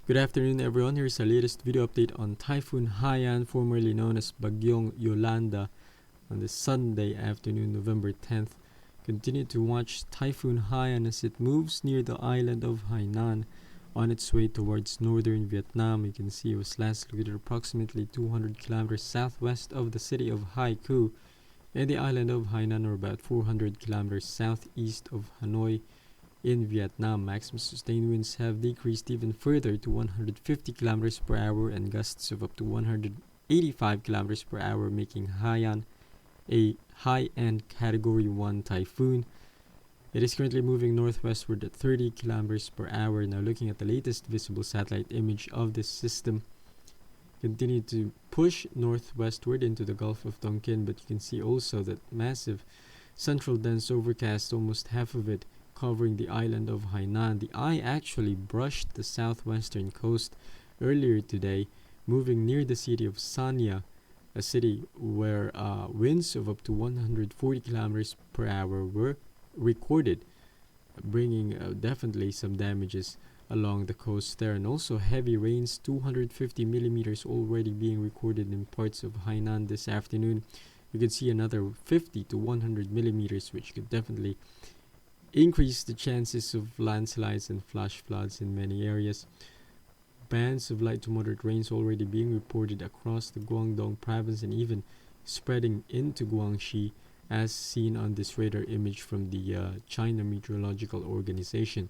Good afternoon, everyone. Here's our latest video update on Typhoon Haiyan, formerly known as Bagyong Yolanda, on this Sunday afternoon, November 10th. Continue to watch Typhoon Haiyan as it moves near the island of Hainan on its way towards northern Vietnam. You can see it was last located approximately 200 kilometers southwest of the city of Haikou, and the island of Hainan, or about 400 kilometers southeast of Hanoi in Vietnam. Maximum sustained winds have decreased even further to 150 kilometers per hour and gusts of up to 185 kilometers per hour, making Haiyan a high-end Category 1 typhoon. It is currently moving northwestward at 30 kilometers per hour. Now, looking at the latest visible satellite image of this system, continue to push northwestward into the Gulf of Tonkin, but you can see also that massive central dense overcast, almost half of it covering the island of Hainan. The eye actually brushed the southwestern coast earlier today, moving near the city of Sanya, a city where winds of up to 140 kilometers per hour were recorded, bringing definitely some damages along the coast there, and also heavy rains, 250 millimeters already being recorded in parts of Hainan this afternoon. You can see another 50 to 100 millimeters, which could definitely increase the chances of landslides and flash floods in many areas. Bands of light to moderate rains already being reported across the Guangdong province and even spreading into Guangxi, as seen on this radar image from the China Meteorological Organization.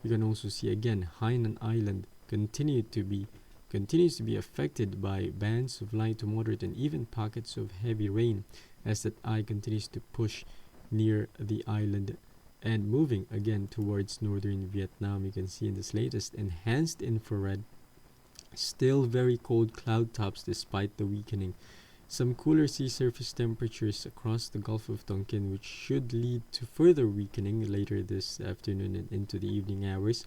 You can also see again Hainan Island continues to be affected by bands of light to moderate and even pockets of heavy rain, as that eye continues to push near the island and moving again towards northern Vietnam. You can see in this latest enhanced infrared still very cold cloud tops despite the weakening. Some cooler sea surface temperatures across the Gulf of Tonkin, which should lead to further weakening later this afternoon and into the evening hours.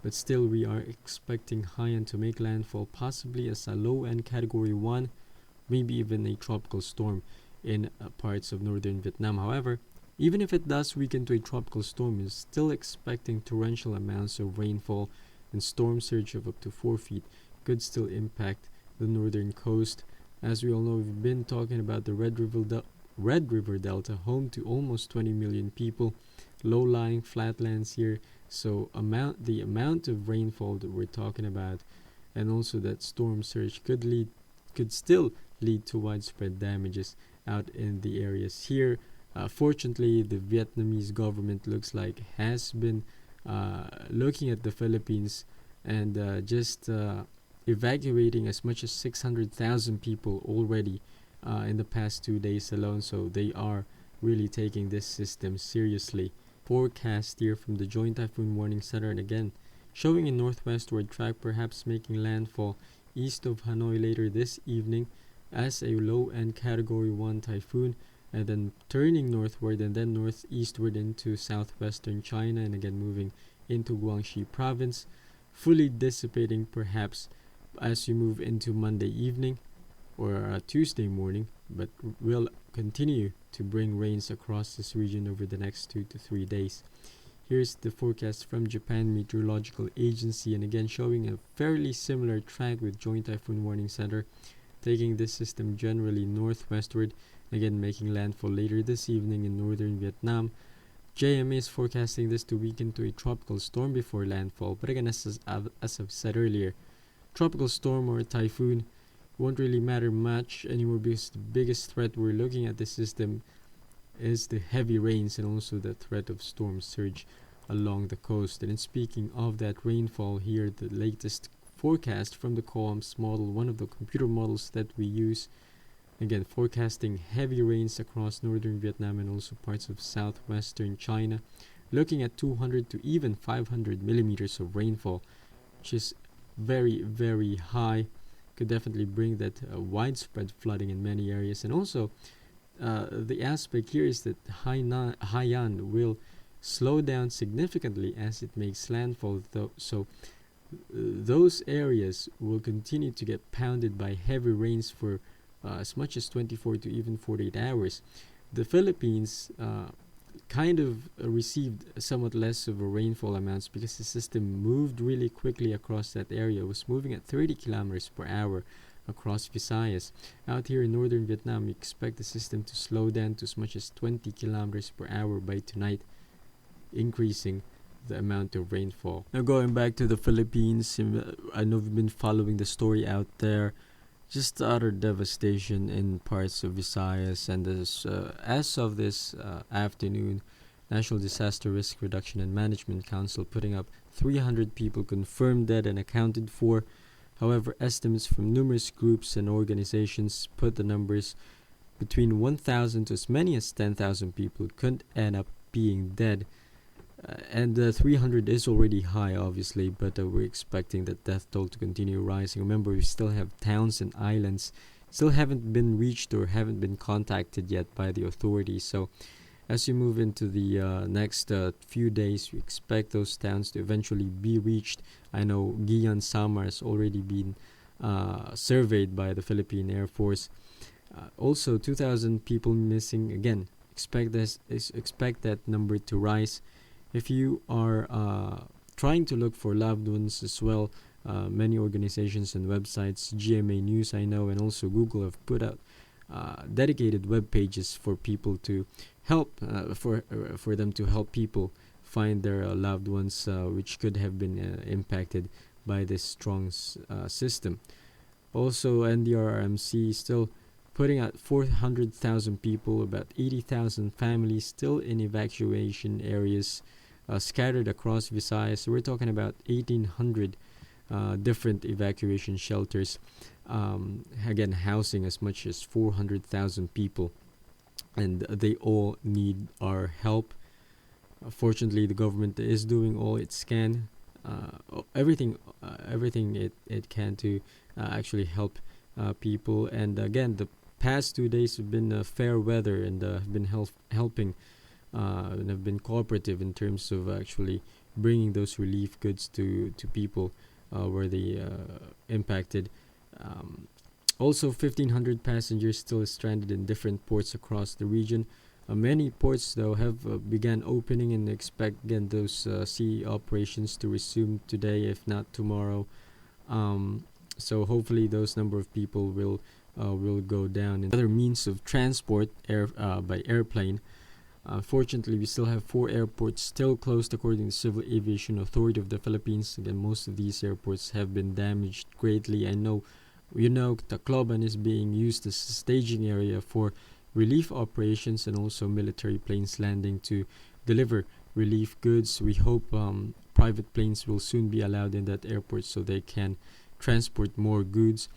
But still, we are expecting Haiyan to make landfall, possibly as a low-end Category 1, maybe even a tropical storm in parts of northern Vietnam. However, even if it does weaken to a tropical storm, is still expecting torrential amounts of rainfall, and storm surge of up to 4 feet could still impact the northern coast. As we all know, we've been talking about the Red River Delta, home to almost 20 million people, low-lying flatlands here. So the amount of rainfall that we're talking about, and also that storm surge could still lead to widespread damages out in the areas here. Fortunately, the Vietnamese government looks like has been looking at the Philippines and just evacuating as much as 600,000 people already in the past 2 days alone. So they are really taking this system seriously. Forecast here from the Joint Typhoon Warning Center, and again showing a northwestward track, perhaps making landfall east of Hanoi later this evening as a low-end Category 1 typhoon, and then turning northward and then northeastward into southwestern China, and again moving into Guangxi province, fully dissipating perhaps as you move into Monday evening or Tuesday morning, but will continue to bring rains across this region over the next 2 to 3 days. Here's the forecast from Japan Meteorological Agency, and again showing a fairly similar track with Joint Typhoon Warning Center, taking this system generally northwestward, again making landfall later this evening in northern Vietnam. JMA is forecasting this to weaken to a tropical storm before landfall, but again, as I've said earlier, tropical storm or a typhoon won't really matter much anymore, because the biggest threat we're looking at this system is the heavy rains and also the threat of storm surge along the coast. And in speaking of that rainfall, here the latest forecast from the COAMS model, one of the computer models that we use, again forecasting heavy rains across northern Vietnam and also parts of southwestern China, looking at 200 to even 500 millimeters of rainfall, which is very, very high. Could definitely bring that widespread flooding in many areas. And also the aspect here is that Haiyan will slow down significantly as it makes landfall, so those areas will continue to get pounded by heavy rains for as much as 24 to even 48 hours. The Philippines kind of received somewhat less of a rainfall amounts because the system moved really quickly across that area. It was moving at 30 kilometers per hour across Visayas. Out here in northern Vietnam, we expect the system to slow down to as much as 20 kilometers per hour by tonight, increasing the amount of rainfall. Now going back to the Philippines, I know we've been following the story out there. Just utter devastation in parts of Visayas, and as of this afternoon, National Disaster Risk Reduction and Management Council putting up 300 people confirmed dead and accounted for. However, estimates from numerous groups and organizations put the numbers between 1,000 to as many as 10,000 people could end up being dead. And 300 is already high, obviously, but we're expecting the death toll to continue rising. Remember, we still have towns and islands still haven't been reached or haven't been contacted yet by the authorities. So as you move into the next few days, we expect those towns to eventually be reached. I know Guiuan Samar has already been surveyed by the Philippine Air Force. Also, 2,000 people missing. Again, expect that number to rise. If you are trying to look for loved ones as well, many organizations and websites, GMA News I know, and also Google have put out dedicated web pages for people to help, for them to help people find their loved ones which could have been impacted by this strong system. Also, NDRRMC still putting out 400,000 people, about 80,000 families still in evacuation areas scattered across Visayas. So we're talking about 1,800 different evacuation shelters, again housing as much as 400,000 people, and they all need our help. Fortunately, the government is doing all it can, everything it can to actually help people. And again, the past 2 days have been fair weather and have been helping and have been cooperative in terms of actually bringing those relief goods to people where they impacted. Also, 1,500 passengers still stranded in different ports across the region. Many ports, though, have began opening, and expect again those sea operations to resume today, if not tomorrow. So hopefully, those number of people will go down. And other means of transport, by airplane. Fortunately, we still have 4 airports still closed according to Civil Aviation Authority of the Philippines. Again, most of these airports have been damaged greatly. I know, Tacloban is being used as a staging area for relief operations and also military planes landing to deliver relief goods. We hope private planes will soon be allowed in that airport so they can transport more goods.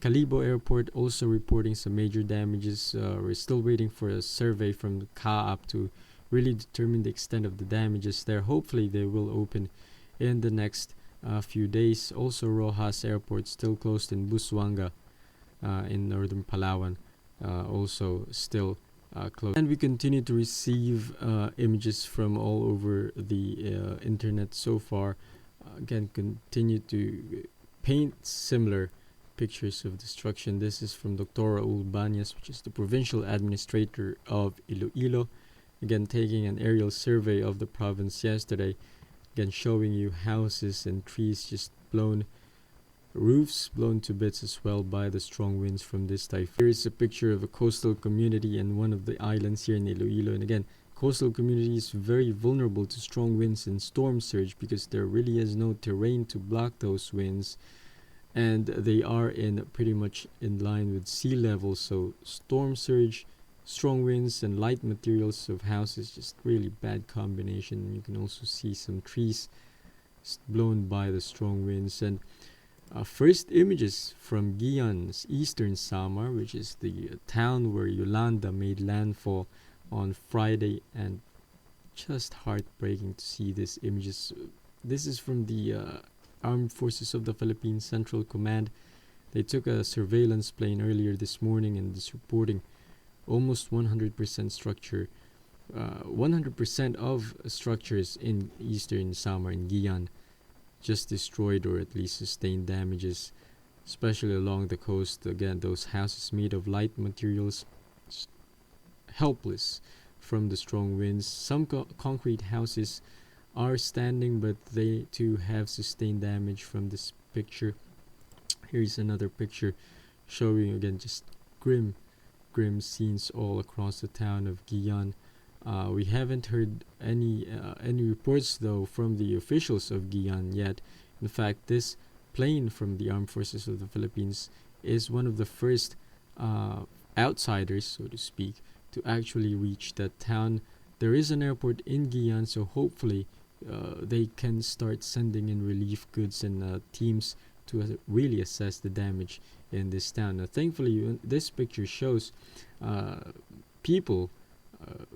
Calibo Airport also reporting some major damages. We're still waiting for a survey from the CAAP to really determine the extent of the damages there. Hopefully they will open in the next few days. Also, Roxas Airport still closed in Busuanga in northern Palawan, also still closed. And we continue to receive images from all over the internet so far. Again, continue to paint similar pictures of destruction. This is from Dr. Raul Banias, which is the provincial administrator of Iloilo. Again, taking an aerial survey of the province yesterday. Again, showing you houses and trees just blown, roofs blown to bits as well by the strong winds from this typhoon. Here is a picture of a coastal community in one of the islands here in Iloilo. And again, coastal community is very vulnerable to strong winds and storm surge because there really is no terrain to block those winds. And they are pretty much in line with sea level, so storm surge, strong winds, and light materials of houses, just really bad combination. You can also see some trees blown by the strong winds. And first images from Guiuan's Eastern Samar, which is the town where Yolanda made landfall on Friday, and just heartbreaking to see these images. This is from the Armed Forces of the Philippines Central Command. They took a surveillance plane earlier this morning and is reporting almost 100% structure, 100% of structures in Eastern Samar in Guiuan just destroyed or at least sustained damages, especially along the coast. Again, those houses made of light materials, helpless from the strong winds. Some concrete houses are standing, but they too have sustained damage from this picture. Here's another picture showing again just grim scenes all across the town of Guiuan. We haven't heard any reports though from the officials of Guiuan yet. In fact, this plane from the Armed Forces of the Philippines is one of the first outsiders, so to speak, to actually reach that town. There is an airport in Guiuan, so hopefully they can start sending in relief goods and teams to really assess the damage in this town. Now, thankfully, this picture shows people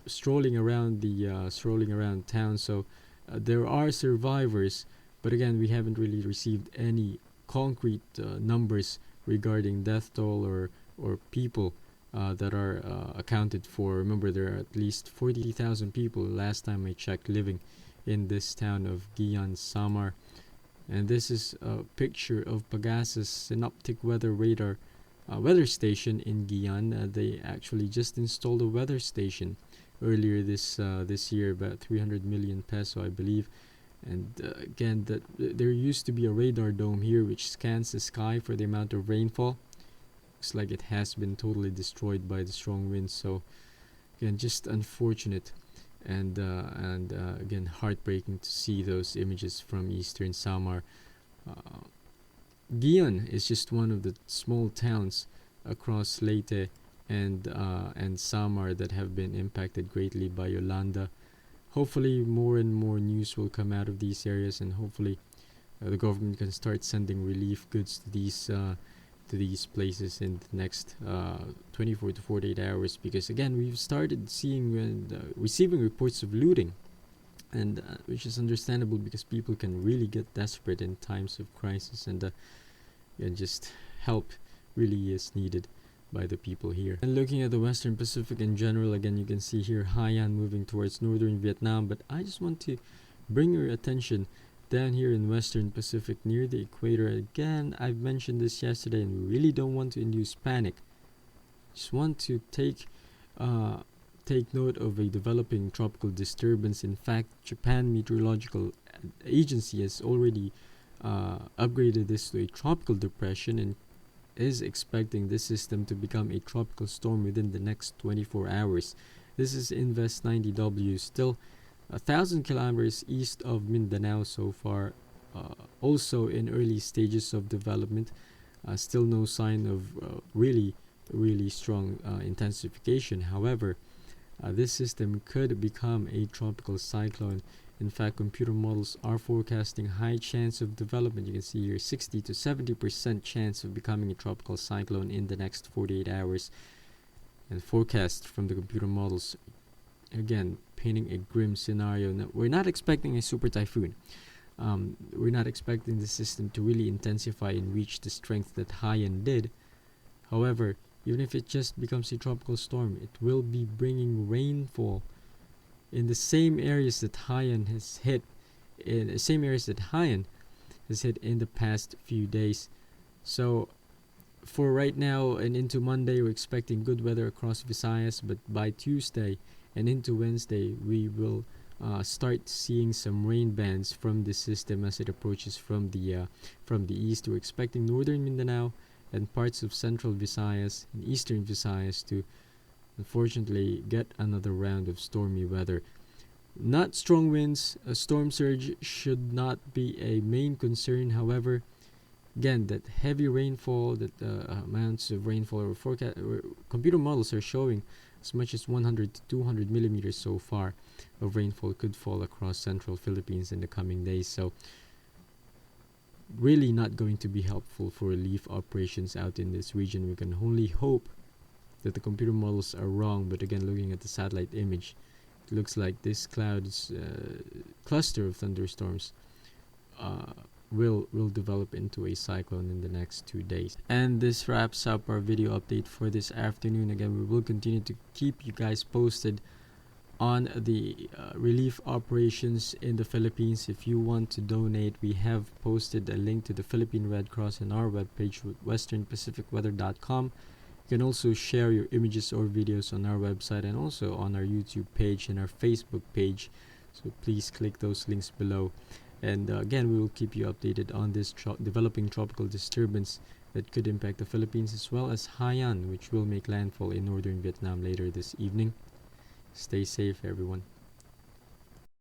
strolling around town. So there are survivors, but again, we haven't really received any concrete numbers regarding death toll or people that are accounted for. Remember, there are at least 40,000 people last time I checked living in this town of Eastern Samar. And this is a picture of Pagasa's synoptic weather radar weather station in Guiuan. They actually just installed a weather station earlier this year, about 300 million peso, I believe. And again, there used to be a radar dome here which scans the sky for the amount of rainfall. Looks like it has been totally destroyed by the strong winds. So again, just unfortunate and again heartbreaking to see those images from Eastern Samar. Guiuan is just one of the small towns across Leyte and Samar that have been impacted greatly by Yolanda. Hopefully more and more news will come out of these areas, and hopefully the government can start sending relief goods to these places in the next 24 to 48 hours, because again, we've started seeing and receiving reports of looting, and which is understandable because people can really get desperate in times of crisis, and just help really is needed by the people here. And looking at the Western Pacific in general, again, you can see here Hainan moving towards northern Vietnam, but I just want to bring your attention down here in Western Pacific near the equator. Again, I've mentioned this yesterday, and we really don't want to induce panic. Just want to take note of a developing tropical disturbance. In fact, Japan Meteorological Agency has already upgraded this to a tropical depression and is expecting this system to become a tropical storm within the next 24 hours. This is Invest 90W, still 1,000 kilometers east of Mindanao so far, also in early stages of development. Still no sign of really strong intensification. However, this system could become a tropical cyclone. In fact, computer models are forecasting high chance of development. You can see here 60 to 70% chance of becoming a tropical cyclone in the next 48 hours. And forecast from the computer models, again, painting a grim scenario. Now, we're not expecting a super typhoon. We're not expecting the system to really intensify and reach the strength that Haiyan did. However, even if it just becomes a tropical storm, it will be bringing rainfall in the same areas that Haiyan has hit, in the past few days. So for right now and into Monday, we're expecting good weather across Visayas, but by Tuesday and into Wednesday, we will start seeing some rain bands from the system as it approaches from the east. We're expecting northern Mindanao and parts of central Visayas and eastern Visayas to unfortunately get another round of stormy weather. Not strong winds, a storm surge should not be a main concern. However, again, that heavy rainfall, that amounts of rainfall or forecast, computer models are showing as much as 100 to 200 millimeters so far of rainfall could fall across central Philippines in the coming days. So really not going to be helpful for relief operations out in this region. We can only hope that the computer models are wrong, but again, looking at the satellite image, it looks like this cloud's cluster of thunderstorms will develop into a cyclone in the next 2 days. And this wraps up our video update for this afternoon. Again, we will continue to keep you guys posted on the relief operations in the Philippines. If you want to donate, we have posted a link to the Philippine Red Cross on our webpage, westernpacificweather.com. You can also share your images or videos on our website and also on our YouTube page and our Facebook page. So please click those links below. And again, we will keep you updated on this developing tropical disturbance that could impact the Philippines, as well as Haiyan, which will make landfall in northern Vietnam later this evening. Stay safe, everyone.